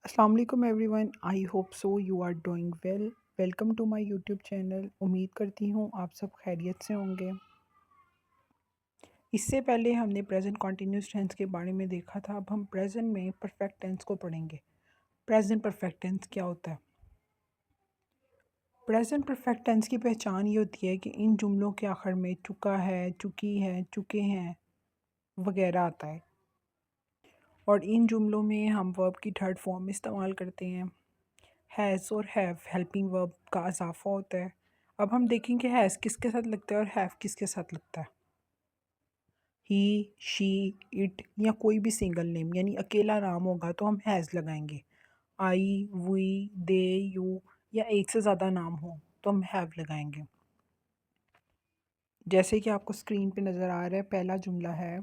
अस्सलाम वालेकुम everyone. I hope so you are doing well. Welcome to my YouTube channel. उम्मीद करती हूँ आप सब खैरियत से होंगे। इससे पहले हमने प्रेजेंट कॉन्टिन्यूस टेंस के बारे में देखा था। अब हम प्रेजेंट में परफेक्ट टेंस को पढ़ेंगे। प्रेजेंट परफेक्ट टेंस क्या होता है? प्रेजेंट परफेक्ट टेंस की पहचान ये होती है कि इन जुमलों के आखिर में चुका है, चुकी है, चुके हैं वगैरह आता है, और इन जुमलों में हम वर्ब की थर्ड फॉर्म इस्तेमाल करते हैं। हैज़ और हैव हेल्पिंग वर्ब का इजाफा होता है। अब हम देखेंगे हैज़ किसके साथ लगता है और हैव किसके साथ लगता है। ही, शी, इट या कोई भी सिंगल नेम यानी अकेला नाम होगा तो हम हैज़ लगाएंगे। आई, वी, दे, यू या एक से ज़्यादा नाम हो तो हम हैव लगाएंगे। जैसे कि आपको स्क्रीन पे नज़र आ रहा है, पहला जुमला है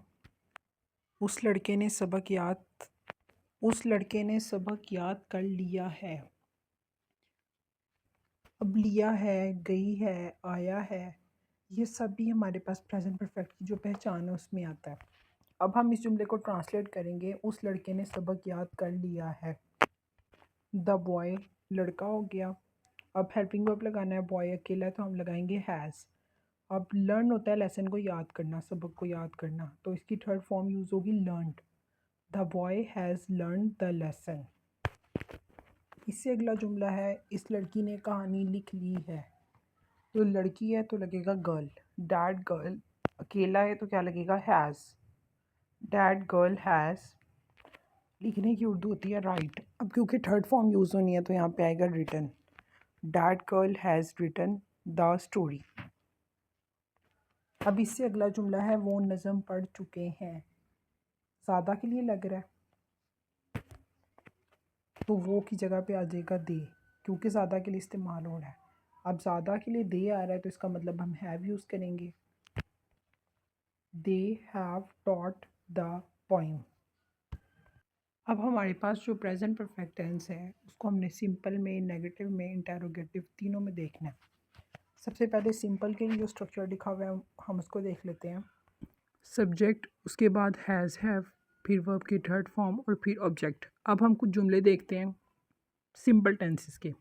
उस लड़के ने सबक याद कर लिया है। अब लिया है, गई है, आया है, ये सब भी हमारे पास प्रेजेंट परफेक्ट की जो पहचान है उसमें आता है। अब हम इस जुमले को ट्रांसलेट करेंगे। उस लड़के ने सबक याद कर लिया है। द बॉय लड़का हो गया। अब हेल्पिंग वर्ब लगाना है। बॉय अकेला है तो हम लगाएंगे हैज़। अब लर्न होता है लेसन को याद करना, सबक को याद करना, तो इसकी थर्ड फॉर्म यूज़ होगी learned. The boy has learn the lesson. इससे अगला जुमला है इस लड़की ने कहानी लिख ली है। तो लड़की है तो लगेगा गर्ल। डैड गर्ल अकेला है तो क्या लगेगा हैज़। Dad girl has. लिखने की उर्दू होती है राइट। अब क्योंकि थर्ड फॉर्म यूज़ होनी है तो यहाँ पे आएगा written. That girl has written the story. अब इससे अगला जुमला है वो नज़म पढ़ चुके हैं। ज़्यादा के लिए लग रहा है तो वो की जगह पे आ जाएगा दे, क्योंकि ज़्यादा के लिए इस्तेमाल हो रहा है। अब ज़्यादा के लिए दे आ रहा है तो इसका मतलब हम हैव यूज़ करेंगे। They have taught the poem. अब हमारे पास जो प्रेजेंट परफेक्ट टेंस है उसको हमने सिंपल में, नेगेटिव में, इंटेरोगेटिव तीनों में देखना है। सबसे पहले सिंपल के लिए जो स्ट्रक्चर लिखा हुआ है हम उसको देख लेते हैं। सब्जेक्ट, उसके बाद हैज़, हैव, फिर वर्ब की थर्ड फॉर्म और फिर ऑब्जेक्ट। अब हम कुछ जुमले देखते हैं सिंपल टेंसेस के।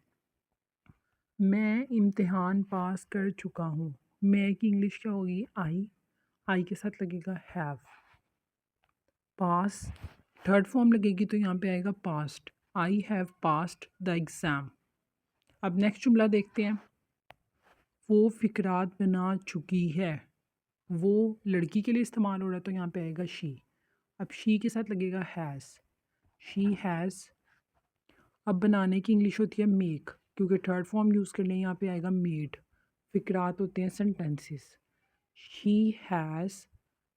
मैं इम्तिहान पास कर चुका हूँ। मैं की इंग्लिश क्या होगी? आई के साथ लगेगा हैव। पास थर्ड फॉर्म लगेगी तो यहाँ पे आएगा past. I have passed the exam. अब नेक्स्ट जुमला देखते हैं। वो फिक्रात बना चुकी है। वो लड़की के लिए इस्तेमाल हो रहा है तो यहाँ पे आएगा शी। अब शी के साथ लगेगा हैज़। She has. अब बनाने की इंग्लिश होती है मेक, क्योंकि थर्ड फॉर्म यूज़ कर लें यहाँ पे आएगा मेड। फिक्रात होते हैं sentences. She has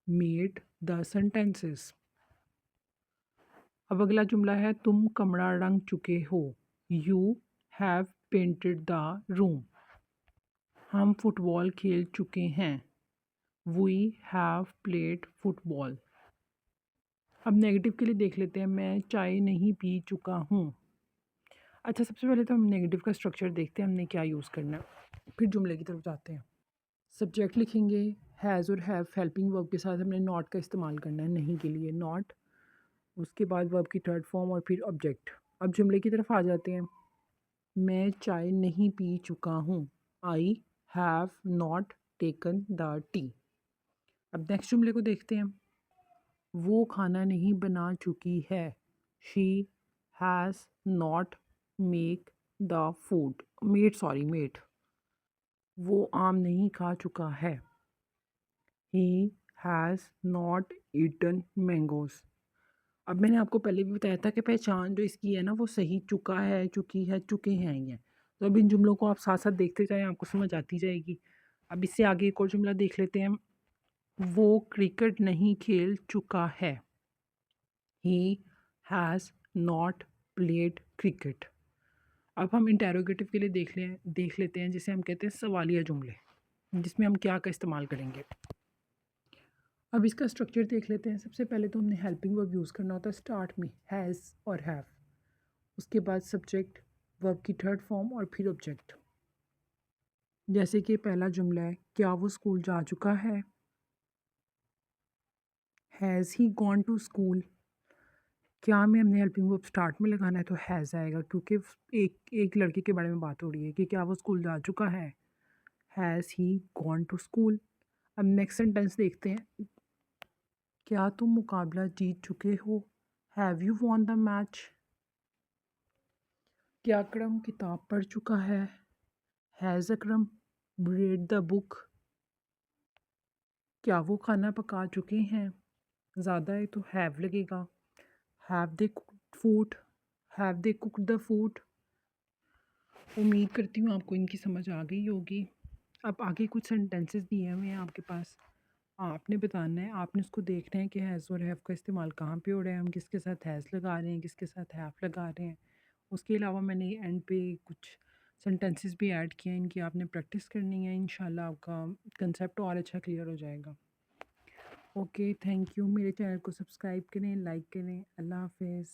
made the sentences. अब अगला जुमला है तुम कमरा रंग चुके हो। You have painted the room. हम फुटबॉल खेल चुके हैं। We have played football. अब नेगेटिव के लिए देख लेते हैं। मैं चाय नहीं पी चुका हूँ। अच्छा, सबसे पहले तो हम नेगेटिव का स्ट्रक्चर देखते हैं हमने क्या यूज़ करना है, फिर जुमले की तरफ जाते हैं। सब्जेक्ट लिखेंगे। हैज़ और हैव हेल्पिंग वर्ब के साथ हमने नॉट का इस्तेमाल करना है, नहीं के लिए नॉट। उसके बाद वर्ब की थर्ड फॉर्म और फिर ऑब्जेक्ट। अब जुमले की तरफ आ जाते हैं। मैं चाय नहीं पी चुका हूँ। I have not taken the T. अब नेक्स्ट जुमले को देखते हैं। वो खाना नहीं बना चुकी है। She has not make the food made. वो आम नहीं खा चुका है। He has not eaten mangoes. अब मैंने आपको पहले भी बताया था कि पहचान जो इसकी है ना वो सही चुका है, चुकी है, चुके हैं ही है। तो अब इन जुमलों को आप साथ साथ देखते जाएं, आपको समझ आती जाएगी। अब इससे आगे एक और जुमला देख लेते हैं। वो क्रिकेट नहीं खेल चुका है। He has not played cricket. अब हम इंटेरोगेटिव के लिए देख लेते हैं, जिसे हम कहते हैं सवालिया जुमले, जिसमें हम क्या का इस्तेमाल करेंगे। अब इसका स्ट्रक्चर देख लेते हैं। सबसे पहले तो हमने हेल्पिंग वर्ब यूज़ करना होता है स्टार्ट में, हैज़ और हैव। उसके बाद सब्जेक्ट, वर्ब की थर्ड फॉर्म और फिर ऑब्जेक्ट। जैसे कि पहला जुमला है, क्या वो स्कूल जा चुका है। Has he gone to school. क्या में हमने हेल्पिंग वर्ब स्टार्ट में लगाना है तो हैज़ आएगा, क्योंकि एक एक लड़के के बारे में बात हो रही है कि क्या वो स्कूल जा चुका है। Has he gone to school. अब नेक्स्ट सेंटेंस देखते हैं। क्या तुम मुकाबला जीत चुके हो? Have you won the match? क्या अकरम किताब पढ़ चुका है? Has Akram read the book? क्या वो खाना पका चुके हैं? ज़्यादा है तो हैव लगेगा। Have they cooked food? Have they cooked the food? उम्मीद करती हूँ आपको इनकी समझ आ गई होगी। अब आगे कुछ सेंटेंसेस दिए हुए हैं आपके पास, आपने बताना है, आपने उसको देखना है कि हैज़ और हैव का इस्तेमाल कहाँ पे हो रहा है, हम किसके साथ हैज़ लगा रहे हैं, किसके साथ हैव लगा रहे हैं। उसके अलावा मैंने एंड पे कुछ सेंटेंसेस भी ऐड किए हैं, इनकी आपने प्रैक्टिस करनी है। इंशाल्लाह आपका कंसेप्ट और अच्छा क्लियर हो जाएगा। Okay, thank you. मेरे चैनल को सब्सक्राइब करें, लाइक करें। अल्लाह हाफिज़।